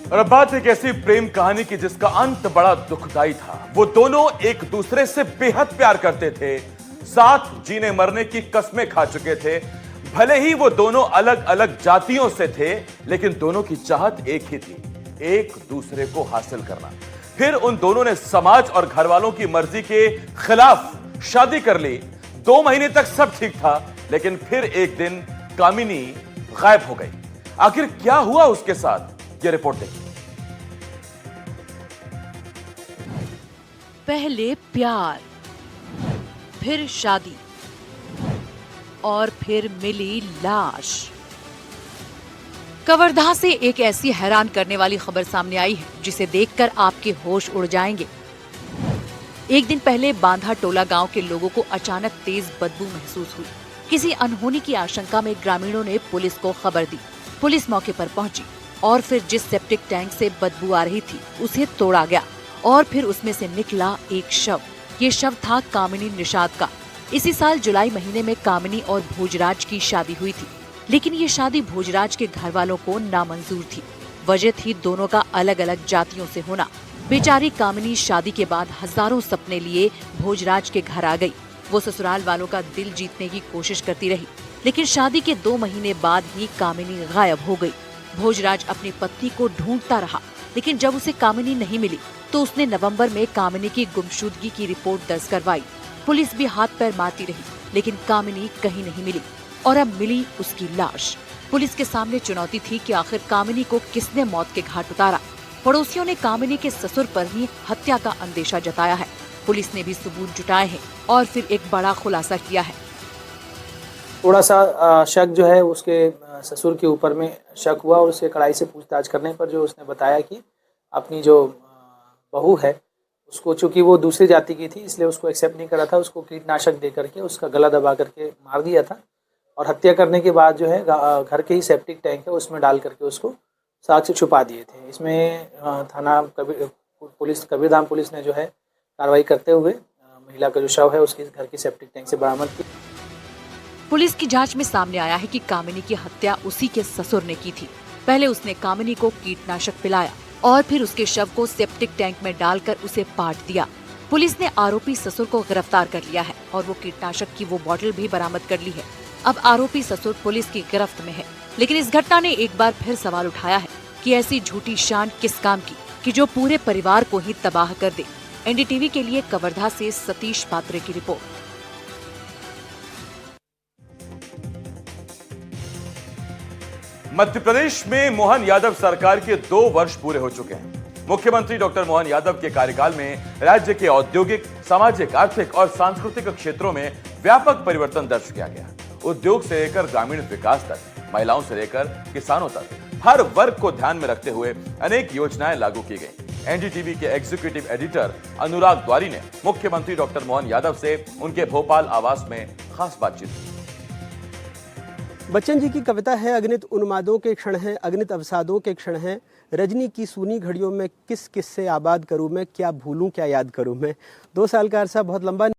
और अब बात एक ऐसी प्रेम कहानी की जिसका अंत बड़ा दुखदाई था। वो दोनों एक दूसरे से बेहद प्यार करते थे, साथ जीने मरने की कस्में खा चुके थे। भले ही वो दोनों अलग अलग जातियों से थे, लेकिन दोनों की चाहत एक ही थी, एक दूसरे को हासिल करना। फिर उन दोनों ने समाज और घर वालों की मर्जी के खिलाफ शादी कर ली। 2 महीने तक सब ठीक था, लेकिन फिर एक दिन कामिनी गायब हो गई। आखिर क्या हुआ उसके साथ, ये रिपोर्ट देखिए। पहले प्यार, फिर शादी और फिर मिली लाश। कवर्धा से एक ऐसी हैरान करने वाली खबर सामने आई है जिसे देखकर आपके होश उड़ जाएंगे। एक दिन पहले बांधा टोला गांव के लोगों को अचानक तेज बदबू महसूस हुई। किसी अनहोनी की आशंका में ग्रामीणों ने पुलिस को खबर दी। पुलिस मौके पर पहुंची और फिर जिस सेप्टिक टैंक से बदबू आ रही थी उसे तोड़ा गया और फिर उसमें से निकला एक शव। ये शव था कामिनी निषाद का। इसी साल जुलाई महीने में कामिनी और भोजराज की शादी हुई थी, लेकिन ये शादी भोजराज के घर वालों को नामंजूर थी। वजह थी दोनों का अलग अलग जातियों से होना। बेचारी कामिनी शादी के बाद हजारों सपने लिए भोजराज के घर आ गई। वो ससुराल वालों का दिल जीतने की कोशिश करती रही, लेकिन शादी के 2 महीने बाद ही कामिनी गायब हो गई। भोजराज अपनी पत्नी को ढूंढता रहा, लेकिन जब उसे कामिनी नहीं मिली तो उसने नवंबर में कामिनी की गुमशुदगी की रिपोर्ट दर्ज करवाई। पुलिस भी हाथ पैर मारती रही, लेकिन कामिनी कहीं नहीं मिली और अब मिली उसकी लाश। पुलिस के सामने चुनौती थी कि आखिर कामिनी को किसने मौत के घाट उतारा। पड़ोसियों ने कामिनी के ससुर पर ही हत्या का अंदेशा जताया है। पुलिस ने भी सबूत जुटाए हैं और फिर एक बड़ा खुलासा किया है। थोड़ा सा शक जो है उसके ससुर के ऊपर में शक हुआ और उसके कड़ाई से पूछताछ करने पर जो उसने बताया कि अपनी जो बहू है उसको, चूंकि वो दूसरी जाति की थी इसलिए उसको एक्सेप्ट नहीं करा था, उसको कीटनाशक दे करके उसका गला दबा करके मार दिया था और हत्या करने के बाद जो है घर के ही सेप्टिक टैंक है उसमें डाल करके उसको साग से छुपा दिए थे। इसमें थाना कबीरधाम पुलिस ने जो है कार्रवाई करते हुए महिला का जो शव है उसके घर की सेप्टिक टैंक से बरामद की। पुलिस की जांच में सामने आया है कि कामिनी की हत्या उसी के ससुर ने की थी। पहले उसने कामिनी को कीटनाशक पिलाया और फिर उसके शव को सेप्टिक टैंक में डालकर उसे पाट दिया। पुलिस ने आरोपी ससुर को गिरफ्तार कर लिया है और वो कीटनाशक की वो बोतल भी बरामद कर ली है। अब आरोपी ससुर पुलिस की गिरफ्त में है, लेकिन इस घटना ने एक बार फिर सवाल उठाया है कि ऐसी झूठी शान किस काम की कि जो पूरे परिवार को ही तबाह कर दे। एनडीटीवी के लिए कवर्धा से सतीश पात्रे की रिपोर्ट। मध्य प्रदेश में मोहन यादव सरकार के 2 वर्ष पूरे हो चुके हैं। मुख्यमंत्री डॉक्टर मोहन यादव के कार्यकाल में राज्य के औद्योगिक, सामाजिक, आर्थिक और सांस्कृतिक क्षेत्रों में व्यापक परिवर्तन दर्ज किया गया। उद्योग से लेकर ग्रामीण विकास तक, महिलाओं से लेकर किसानों तक, हर वर्ग को ध्यान में रखते हुए अनेक योजनाएं लागू की गई। एनडीटीवी के एग्जीक्यूटिव एडिटर अनुराग द्वारी ने मुख्यमंत्री डॉक्टर मोहन यादव से उनके भोपाल आवास में खास बातचीत की। बच्चन जी की कविता है, अगणित उन्मादों के क्षण हैं, अगणित अवसादों के क्षण हैं, रजनी की सूनी घड़ियों में किस किस से आबाद करूं मैं, क्या भूलूं क्या याद करूं मैं। 2 साल का अरसा बहुत लंबा